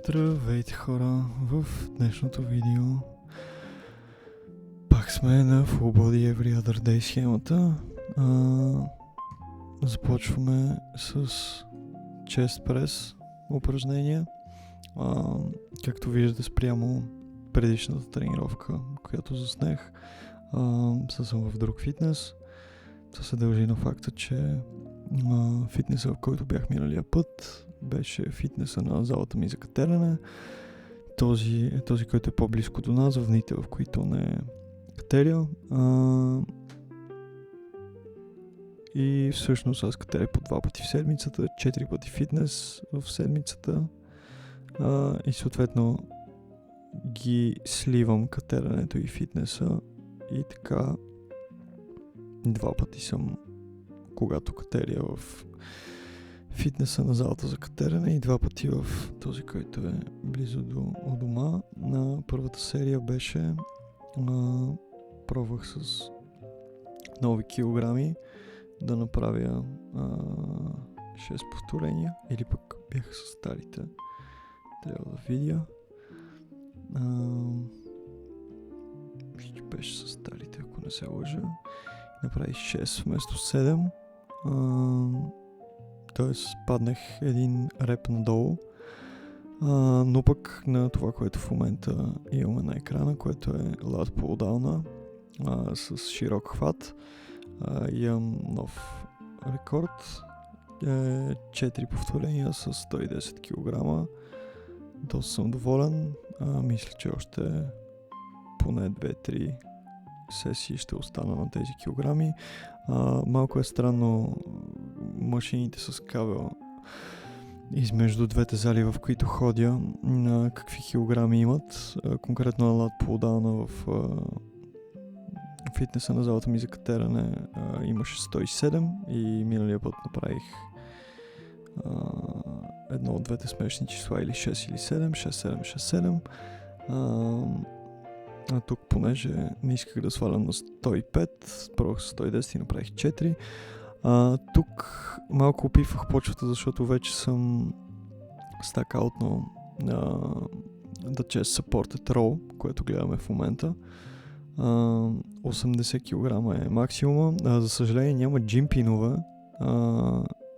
Здравейте хора, в днешното видео пак сме на Full Body Every Other Day схемата. Започваме с chest press упражнения. Както виждате спрямо предишната тренировка, която заснех, съм в друг фитнес. Това се дължи на факта, че фитнеса, в който бях миналия път, беше фитнеса на залата ми за катерене. Този е този, който е по-близко до нас, в дните, в които не е катеря. И всъщност аз катеря по 2 пъти в седмицата, 4 пъти фитнес в седмицата. И съответно ги сливам катеренето и фитнеса. И така 2 пъти съм, когато катеря в фитнеса на залата за катерене, и 2 пъти в този, който е близо до дома. На първата серия беше пробвах с нови килограми да направя 6 повторения, или пък бяха с старите. Трябва да видя. Беше с старите, ако не се лъжа. Направих 6 вместо 7. Тоест паднах един реп надолу, но пък на това, което в момента имаме на екрана, което е lat pull down с широк хват, имам нов рекорд, 4 повторения с 110 кг. Доста съм доволен, мисля, че още поне 2-3 сесии ще остана на тези килограми. Малко е странно машините с кабел измежду двете зали, в които ходя, какви килограми имат. Конкретно на lat pull down в фитнеса на залата ми за катеране имаше 107 и миналия път направих едно от двете смешни числа, или 6 или 7, 6-7-6-7. А тук, понеже не исках да свалям на 105, пробвах с 110 и направих 4. Тук малко опивах почвата, защото вече съм стакаутно да chest supported row, което гледаме в момента. 80 кг е максимума. За съжаление няма джим пинове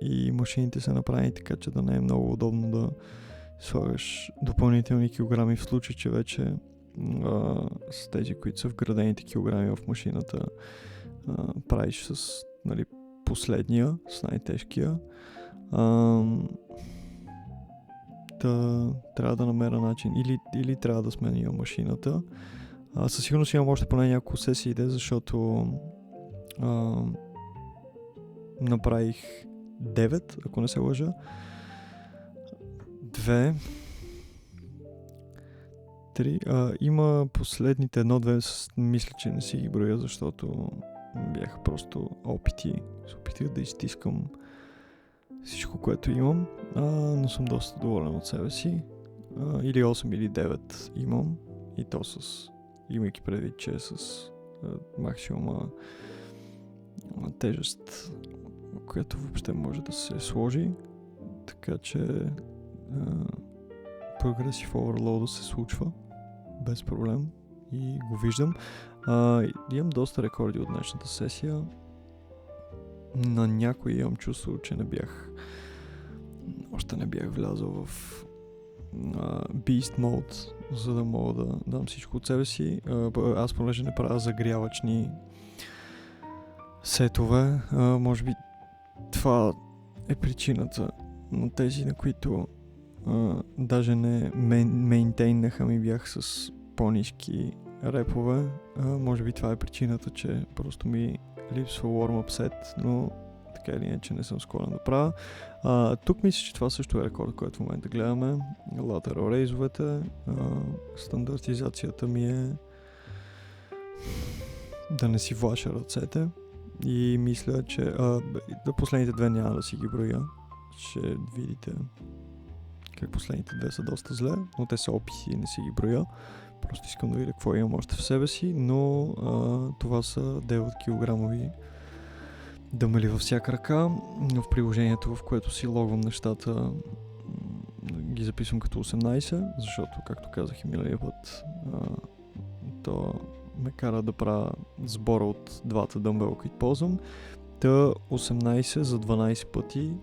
и машините са направени така, че да не е много удобно да слагаш допълнителни килограми, в случай, че вече с тези, които са вградените килограми в машината, правиш с последния, с най-тежкия. Трябва да намеря начин, или трябва да сменя машината. Със сигурност имам още поне няколко сесии, защото направих 9, ако не се лъжа. 2 3. Има последните 1-2, мисля, че не си ги броя, защото бяха просто опити. Се опитах да изтискам всичко, което имам, но съм доста доволен от себе си. Или 8 или 9 имам, и то имайки предвид, че е с максимума тежест, която въобще може да се сложи. Така че Progressive Overload се случва без проблем и го виждам. Имам доста рекорди от днешната сесия. На някой имам чувство, че още не бях влязъл в Beast Mode, за да мога да дам всичко от себе си. Аз понеже не правя загрявачни сетове, може би това е причината, но тези, на които даже не мейнтейнаха, ми бях с по-ниски репове. Може би това е причината, че просто ми липсва warm-up set, но така или иначе не съм склонен да правя. Тук мисля, че това също е рекорд, който в момента гледаме. Lateral рейзовете. Стандартизацията ми е да не си влаша ръцете. И мисля, че последните 2 няма да си ги броя. Ще видите как последните 2 са доста зле, но те са описи и не си ги броя. Просто искам да видя какво имам още в себе си, но това са 9 килограмови дъмели във всяка ръка. В приложението, в което си логвам нещата, ги записвам като 18, защото, както казах и миналия път, то ме кара да правя сбора от двата дъмбела, които ползвам. Та 18 за 12 пъти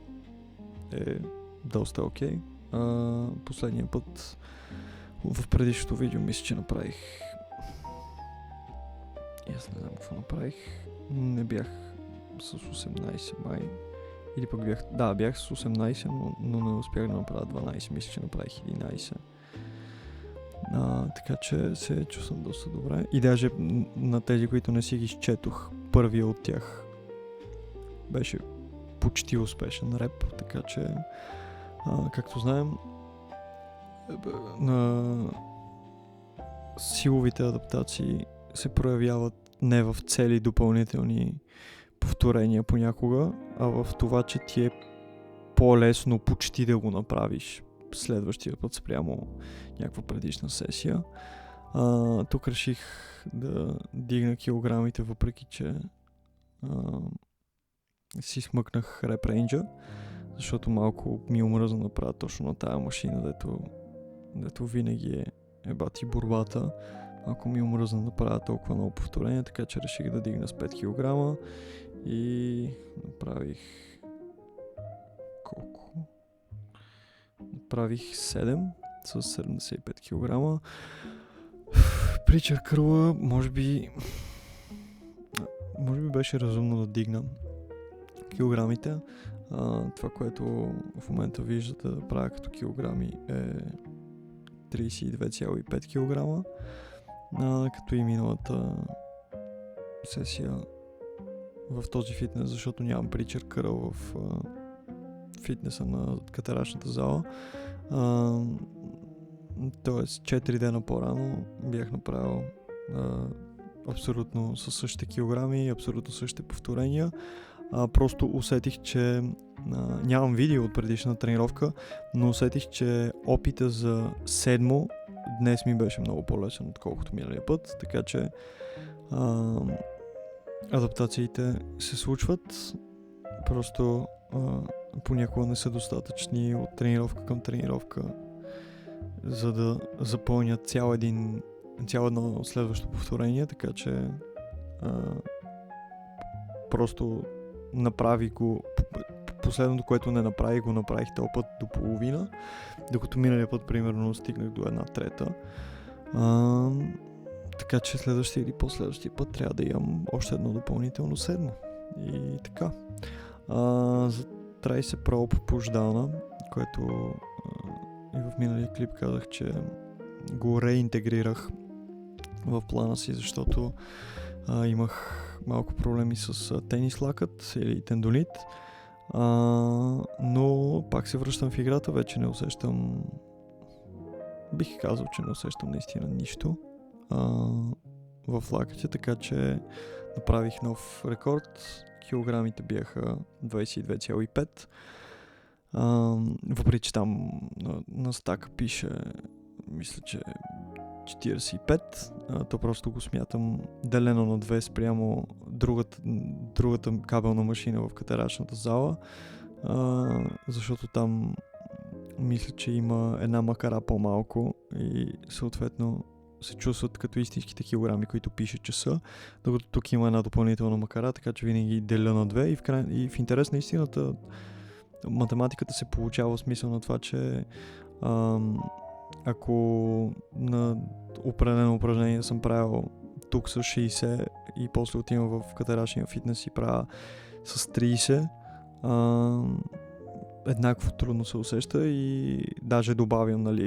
е доста окей. Последния път в предишното видео мисля, че направих... Аз не знам какво направих. Не бях с 18 май. Или пък бях... Да, бях с 18, но не успях да направя 12. Мисля, че направих 11. Така че се чувствам доста добре. И даже на тези, които не си ги изчетох, първия от тях беше почти успешен реп. Така че, както знаем, на силовите адаптации се проявяват не в цели допълнителни повторения понякога, а в това, че ти е по-лесно почти да го направиш следващия път спрямо някаква предишна сесия. Тук реших да дигна килограмите, въпреки че си смъкнах реп рейнджа, защото малко ми омръзна да правя точно на тая машина, дето винаги е бати борбата. Малко ми омръзна да правя толкова много повторения, така че реших да дигна с 5 кг и направих... Колко? Направих 7 с 75 кг. При черкърла, може би беше разумно да дигна килограмите. Това, което в момента виждате да правя като килограми, е 32,5 кг. Като и миналата сесия в този фитнес, защото нямам причер къръл в фитнеса на катерачната зала. Тоест 4 дена по-рано бях направил абсолютно със същите килограми, абсолютно същите повторения. Просто усетих, че нямам видео от предишна тренировка, но усетих, че опита за седмо днес ми беше много по-лесен, отколкото миналия път, така че адаптациите се случват, просто понякога не са достатъчни от тренировка към тренировка, за да запълнят цяло едно следващо повторение, така че просто направи го. Последното, което не направих, го направих този път до половина, докато миналия път примерно стигнах до 1/3. Така че следващия или последващия път трябва да имам още едно допълнително седмо. И така. За Trice Pro по pushdown, което и в миналия клип казах, че го реинтегрирах в плана си, защото имах малко проблеми с тенис лакът или тендонит. Но пак се връщам в играта, вече не усещам, бих казал, че не усещам наистина нищо в лакътя, така че направих нов рекорд. Килограмите бяха 22,5. Въпреки че там на стака пише, мисля, че 45, то просто го смятам делено на 2 спрямо другата кабелна машина в катерачната зала, защото там мисля, че има една макара по-малко и съответно се чувстват като истинските килограми, които пише, че са, докато тук има една допълнителна макара, така че винаги деля на 2 и в интерес на истината математиката се получава в смисъл на това, че ако на определено упражнение съм правил тук с 60 и после отивам в катерачния фитнес и правя с 30, еднакво трудно се усеща и даже добавям,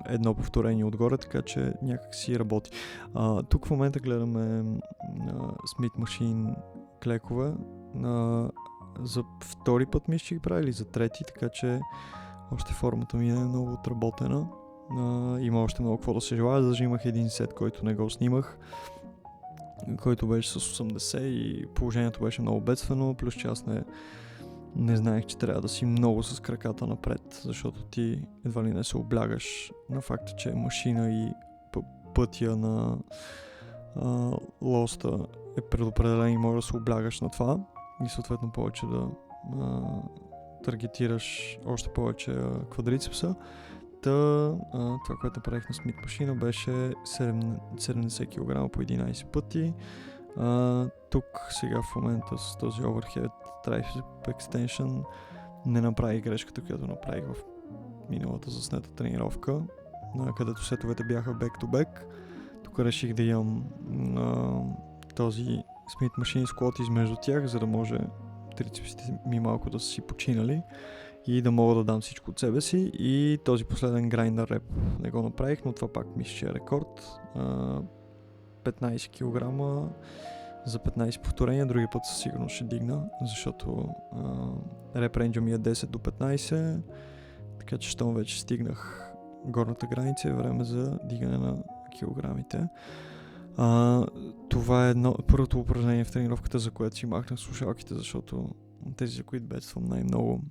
едно повторение отгоре, така че някак си работи. Тук в момента гледаме Smith Machine клекове. За втори път мисля, че ги прави или за трети, така че още формата ми е много отработена. Има още много какво да се желая, даже имах един сет, който не го снимах, който беше с 80 и положението беше много бедствено, плюс че аз не знаех, че трябва да си много с краката напред, защото ти едва ли не се облягаш на факта, че машина и пътя на лоста е предопределен и може да се облягаш на това и съответно повече да таргетираш още повече квадрицепса. Това, което направих на Смит машина, беше 70 кг по 11 пъти. Тук сега в момента с този overhead tricep extension не направих грешката, която направих в миналата заснета тренировка, където сетовете бяха back-to-back. Тук реших да имам този Smith Machine Squat измежду тях, за да може трицепсите ми малко да са си починали и да мога да дам всичко от себе си. И този последен грайндър реп не го направих, но това пак мисля, че е рекорд. 15 кг за 15 повторения, други път със сигурност ще дигна, защото реп рейнджа ми е 10 до 15, така че щом вече стигнах горната граница, е време за дигане на килограмите. Това е първото упражнение в тренировката, за което си махнах слушалките, защото тези, за които бедствам най-много,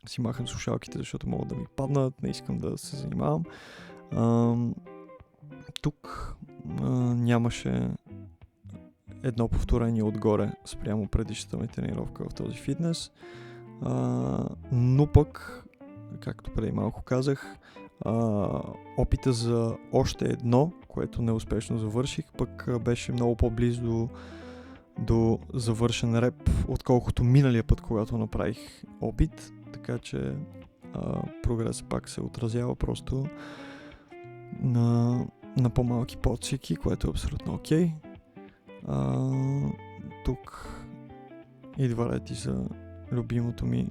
си махам слушалките, защото могат да ми паднат, не искам да се занимавам. Тук нямаше едно повторение отгоре спрямо предишната ми тренировка в този фитнес, но пък, както преди малко казах, опита за още едно, което неуспешно завърших, пък беше много по-близо до завършен реп, отколкото миналия път, когато направих опит, така че прогрес пак се отразява просто на по-малки подсики, което е абсолютно окей. Тук идва ред и за любимото ми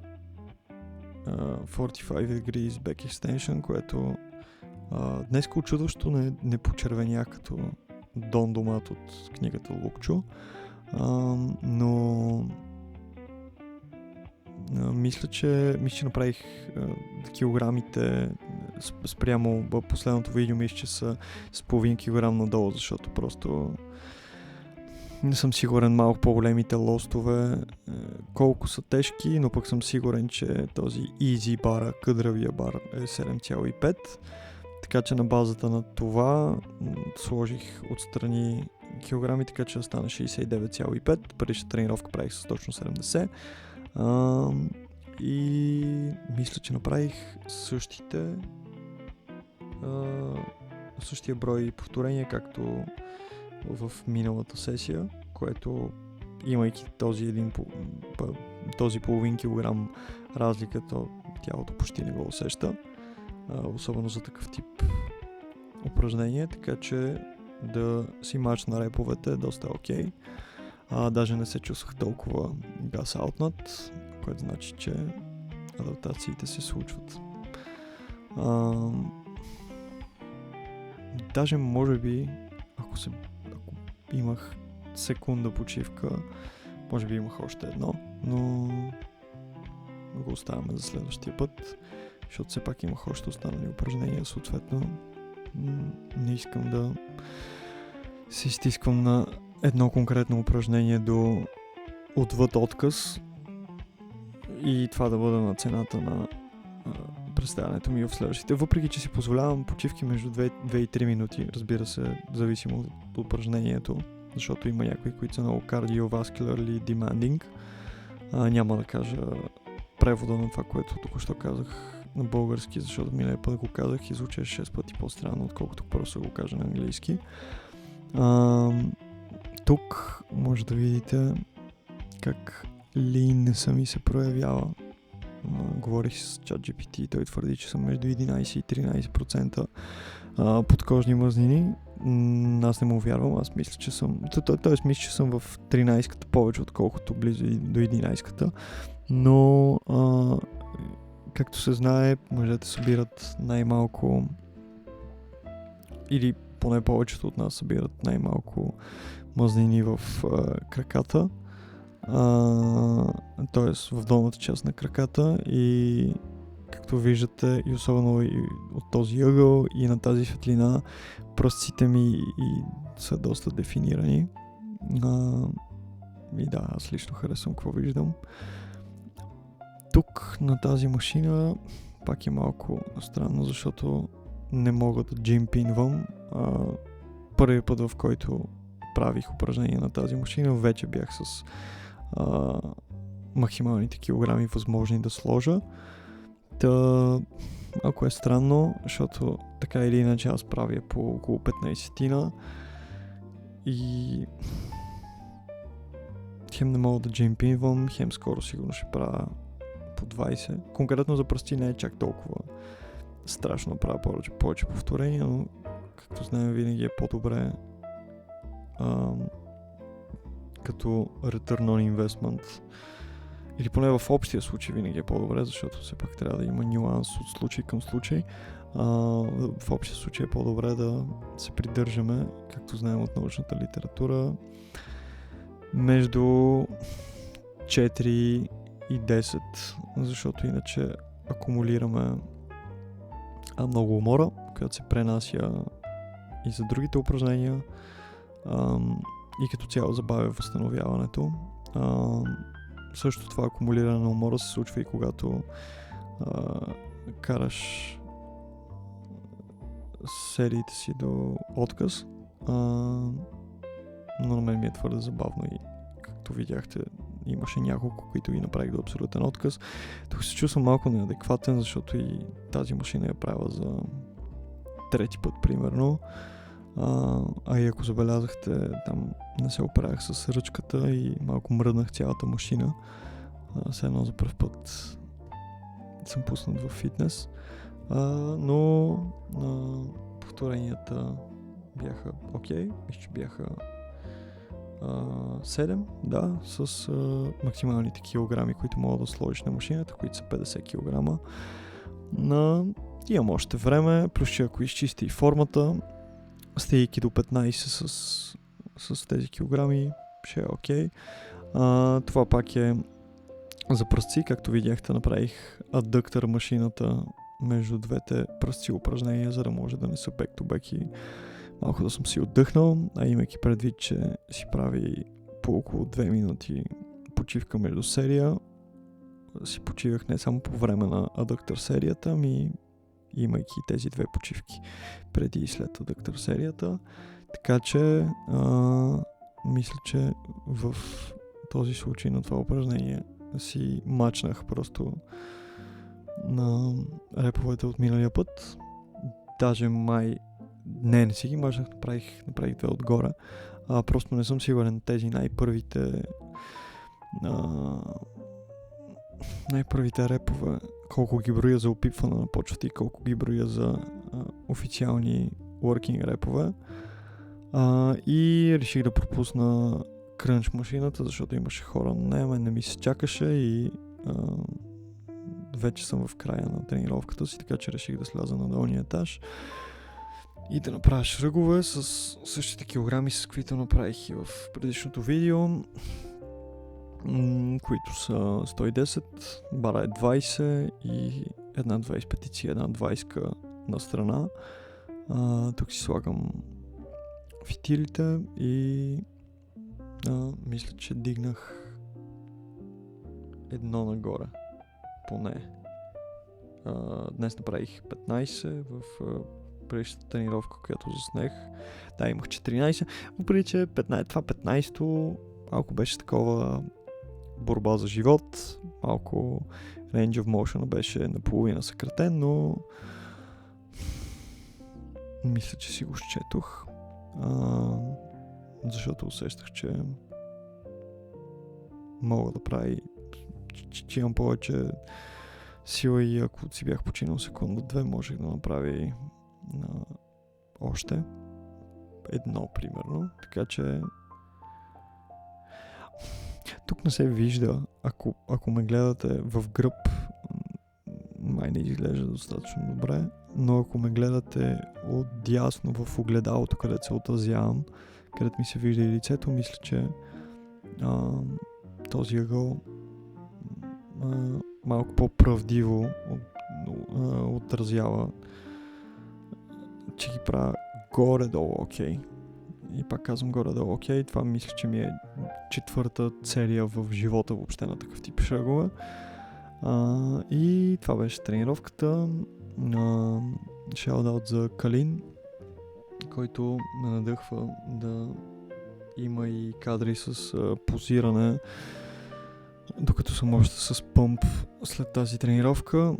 45 degrees back extension, което днес очудващо не почервенях като Дон Домат от книгата Лукчо, но мисля, че направих килограмите спрямо последното видео, мисля, че са с половин килограм надолу, защото просто не съм сигурен малко по-големите лостове колко са тежки, но пък съм сигурен, че този Easy бара, къдравия бар е 7,5. Така че на базата на това сложих отстрани килограми, така че стана 69,5. Предишната тренировка правих с точно 70. И мисля, че направих същия брой повторения, както в миналата сесия, което, имайки този половин килограм разлика, то тялото почти не го усеща, особено за такъв тип упражнение, така че да си мачна реповете е доста окей. Даже не се чувствах толкова газ аутнат, което значи, че адаптациите се случват. Даже може би, ако имах секунда почивка, може би имах още едно, но го оставяме за следващия път, защото все пак имах още останали упражнения, съответно не искам да се изтисквам на едно конкретно упражнение до отвъд отказ и това да бъде на цената на представянето ми в следващите. Въпреки, че си позволявам почивки между 2 и 3 минути, разбира се, зависимо от упражнението, защото има някои, които са много cardiovascularly demanding. Няма да кажа превода на това, което току-що казах на български, защото миналия път го казах и звучи 6 пъти по-странно, отколкото просто го кажа на английски. Тук може да видите как линеса ми се проявява. Говорих с ChatGPT и той твърди, че съм между 11 и 13% подкожни мазнини. Аз не му вярвам, аз мисля, че съм... Тоест мисля, че съм в 13-ката повече, отколкото близо до 11-ката. Но, както се знае, мъжете събират най-малко, или поне повечето от нас събират най-малко мазнини в краката. Т.е. в долната част на краката, и както виждате, и особено и от този ъгъл и на тази светлина, пръстците ми са доста дефинирани. И да, аз лично харесвам какво виждам. Тук на тази машина пак е малко странно, защото не мога да джимпинвам. Първият път, в който правих упражнение на тази машина, вече бях с максималните килограми възможни да сложа. Ако е странно, защото така или иначе аз правя по около 15-тина и хем не мога да джимпинвам, хем скоро сигурно ще правя по 20. Конкретно за пръсти не е чак толкова страшно да правя повече повторения, но както знаем винаги е по-добре като return on investment, или поне в общия случай винаги е по-добре, защото все пак трябва да има нюанс от случай към случай. В общия случай е по-добре да се придържаме, както знаем от научната литература, между 4 и 10, защото иначе акумулираме много умора, която се пренася и за другите упражнения и като цяло забавя възстановяването. Също това акумулиране на умора се случва и когато караш сериите си до отказ. Но на мен ми е твърде забавно и както видяхте, имаше няколко, които ги направих до абсолютен отказ. Тук се чувствам малко неадекватен, защото и тази машина я правя за трети път, примерно. И ако забелязахте, там не се оправях с ръчката и малко мръднах цялата машина. Все едно за пръв път съм пуснат в фитнес. Но повторенията бяха окей. Мисля, че бяха 7, да, с максималните килограми, които мога да сложиш на машината, които са 50 кг. Имам още време, плюс че ако изчисти и формата, стейки до 15 с тези килограми, ще е окей. Това пак е за пръстци, както видяхте, направих аддъктор машината между двете пръстци упражнения, за да може да не са back-to-back и малко да съм си отдъхнал, имайки предвид, че си прави по около 2 минути почивка между серия. Си почивах не само по време на аддъктор серията, ами имайки тези две почивки преди и след аддъктор серията. Така че мисля, че в този случай на това упражнение си мачнах просто на реповете от миналия път. Даже май не си ги мачнах, направих две отгоре. Просто не съм сигурен тези най-първите репове, колко ги броя за опипване на почвата и колко ги броя за официални working репове. И реших да пропусна крънч машината, защото имаше хора на нея, не ми се чакаше и вече съм в края на тренировката си, така че реших да сляза на долния етаж и да направя шръгове с същите килограми, с които направих и в предишното видео, които са 110, бара е 20 и една 25 и една 20 на страна. Тук си слагам фитилите и мисля, че дигнах едно нагоре, поне. Днес направих 15 в предишната тренировка, която заснех. Да, имах 14, въпреки че това 15-то малко беше такова борба за живот, малко range of motion беше наполовина съкратен, но мисля, че си го счетох, защото усещах, че мога да правя, че имам повече сила и ако си бях починал секунда-две, можех да направя още едно, примерно. Така че тук не се вижда, ако ме гледате в гръб, май не изглежда достатъчно добре, но ако ме гледате отдясно в огледалото, където се отразявам, където ми се вижда и лицето, мисля, че този ъгъл малко по-правдиво отразява, че ги правя горе-долу окей. И пак казвам горе-долу окей. Това мисля, че ми е четвърта серия в живота въобще на такъв тип шагове. И това беше тренировката. Шаут-аут за Калин, който ме надъхва да има и кадри с позиране докато съм още с пъмп след тази тренировка.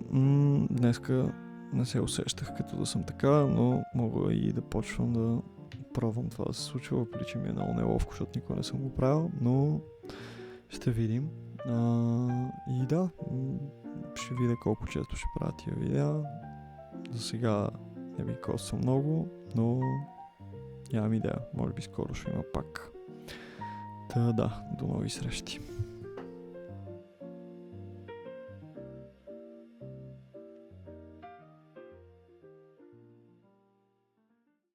Днеска не се усещах като да съм така, но мога и да почвам да пробвам това да се случва, въпреки че ми е много неловко, защото никога не съм го правил, но ще видим. И да, ще видя колко често ще правя тия видеа. За сега не ми коства много, но нямам идея. Може би скоро ще има пак. Та да, до нови срещи.